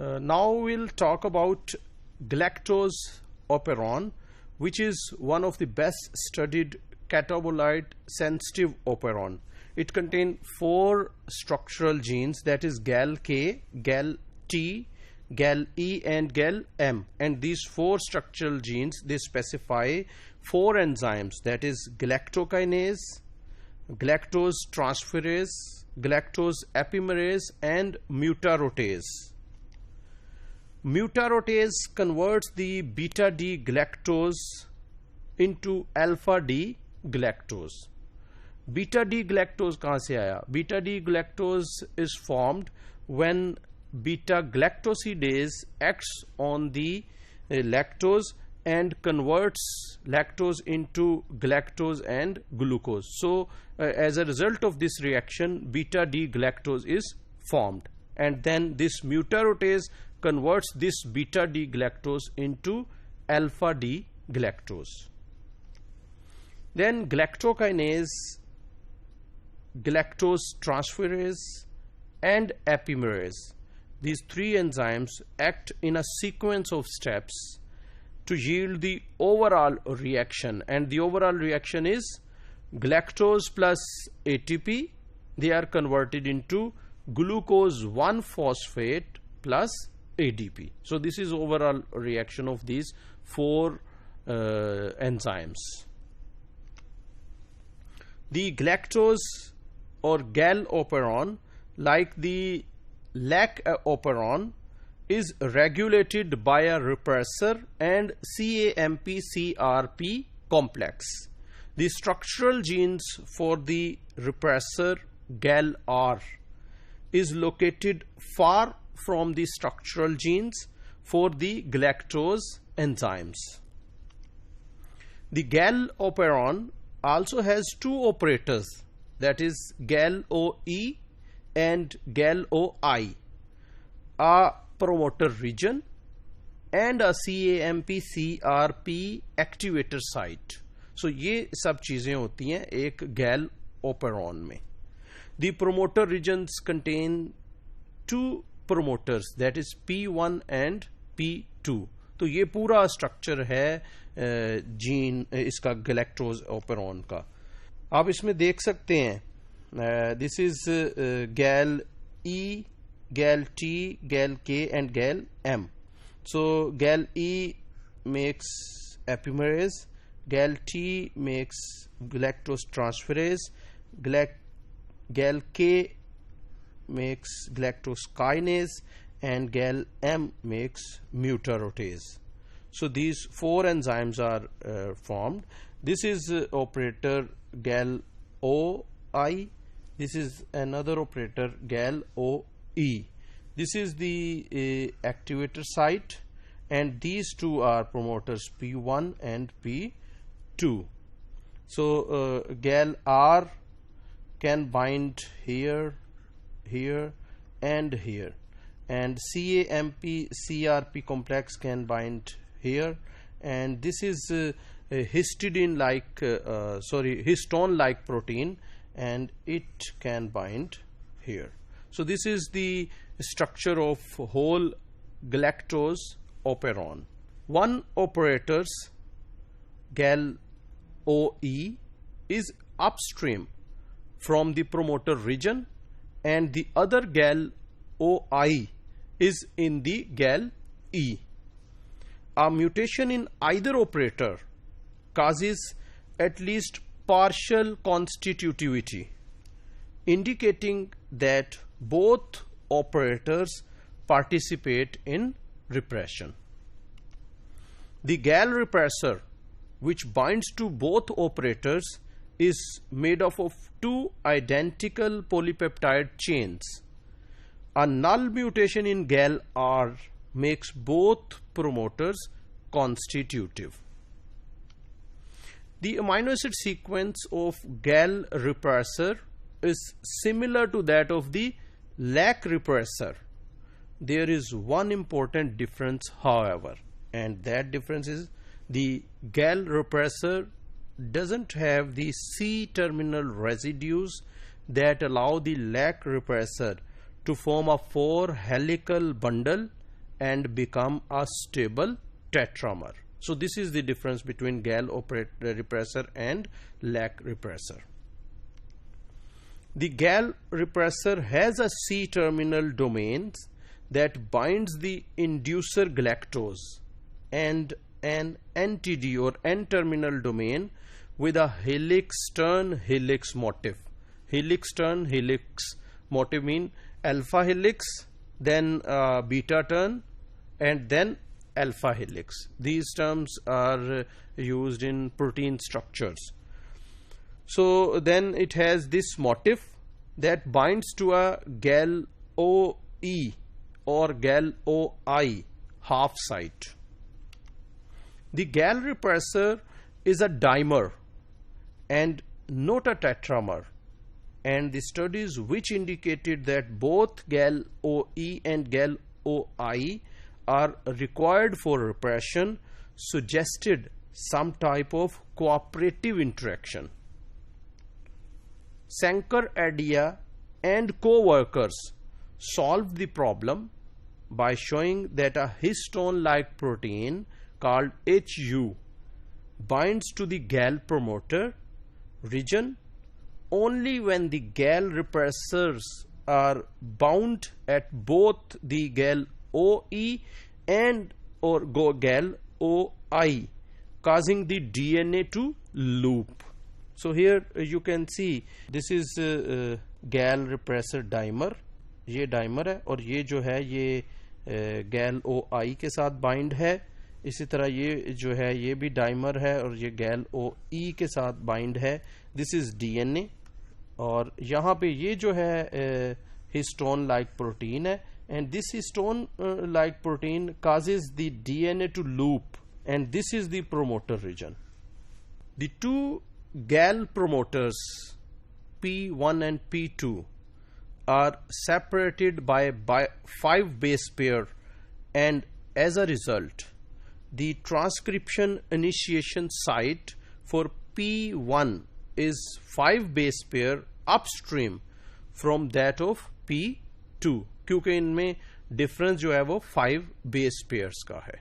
Now we'll talk about galactose operon, which is one of the best studied catabolite sensitive operon. It contains 4 structural genes, that is GAL-K, GAL-T, GAL-E and GAL-M, and these 4 structural genes, they specify 4 enzymes, that is galactokinase, galactose transferase, galactose epimerase and mutarotase. Mutarotase converts the beta D galactose into alpha D galactose. Beta D galactose कहाँ से आया? Beta D galactose is formed when beta galactosidase acts on the lactose and converts lactose into galactose and glucose. So as a result of this reaction, beta D galactose is formed, and then this mutarotase converts this beta D galactose into alpha D galactose. Then galactokinase, galactose transferase and epimerase, these 3 enzymes act in a sequence of steps to yield the overall reaction, and the overall reaction is galactose plus ATP, they are converted into glucose 1-phosphate plus ADP. So this is overall reaction of these 4 enzymes. The galactose or GAL operon, like the lac operon, is regulated by a repressor and CAMP-CRP complex. The structural genes for the repressor GAL-R is located far from the structural genes for the galactose enzymes. The GAL operon also has 2 operators, that is GAL-OE and GAL-OI, a promoter region and a CAMP-CRP activator site. So ये सब चीजें होती हैं एक GAL operon में. The promoter regions contain 2 promoters, that is P1 and P2. तो ये पूरा स्ट्रक्चर है जीन इसका galactose operon का. आप इसमें देख सकते हैं this is GAL-E, GAL-T, GAL-K and GAL-M. So GAL-E makes epimerase, GAL-T makes galactose transferase, GAL-K makes galactose kinase and GAL-M makes mutarotase. So these 4 enzymes are formed. This is operator GAL-OI. This is another operator GAL-OE. This is the activator site, and these 2 are promoters P1 and P2. So GAL-R can bind here, here and here, and CAMP-CRP complex can bind here, and this is a histone-like protein, and it can bind here. So this is the structure of whole galactose operon. One operator's GAL-OE is upstream from the promoter region, and the other GAL-OI is in the GAL-E. A mutation in either operator causes at least partial constitutivity, indicating that both operators participate in repression. The GAL repressor, which binds to both operators, is made up of 2 identical polypeptide chains. A null mutation in GAL-R makes both promoters constitutive. The amino acid sequence of GAL repressor is similar to that of the lac repressor. There is one important difference, however, and that difference is the GAL repressor doesn't have the C-terminal residues that allow the lac repressor to form a 4 helical bundle and become a stable tetramer. So this is the difference between GAL repressor and LAC repressor. The GAL repressor has a C-terminal domain that binds the inducer galactose and an NTD or N-terminal domain with a helix-turn-helix motif. Helix-turn-helix motif mean alpha helix, then beta turn, and then alpha helix. These terms are used in protein structures. So then it has this motif that binds to a GAL OE or GAL OI half site. The GAL repressor is a dimer and not a tetramer, and the studies which indicated that both GAL OE and GAL OI are required for repression suggested some type of cooperative interaction. Sankar Adia and co-workers solved the problem by showing that a histone-like protein called HU binds to the GAL promoter region only when the GAL repressors are bound at both the GAL OE and or GAL OI, causing the DNA to loop. So here you can see this is GAL repressor dimer. ये dimer है और ये जो है ये GAL OI के साथ bind है. इसी तरह ये जो है ये भी डाइमर है और ये GAL OE के साथ बाइंड है. दिस इज DNA और यहाँ पे ये जो है हिस्टोन लाइक प्रोटीन है, and this histone like protein causes the DNA to loop, and this is the promoter region. The two GAL promoters P1 and P2 are separated by 5 base pair, and as a result the transcription initiation site for P1 is 5 base pair upstream from that of P2, क्योंकि इनमें difference जो है वो 5 base pairs का है.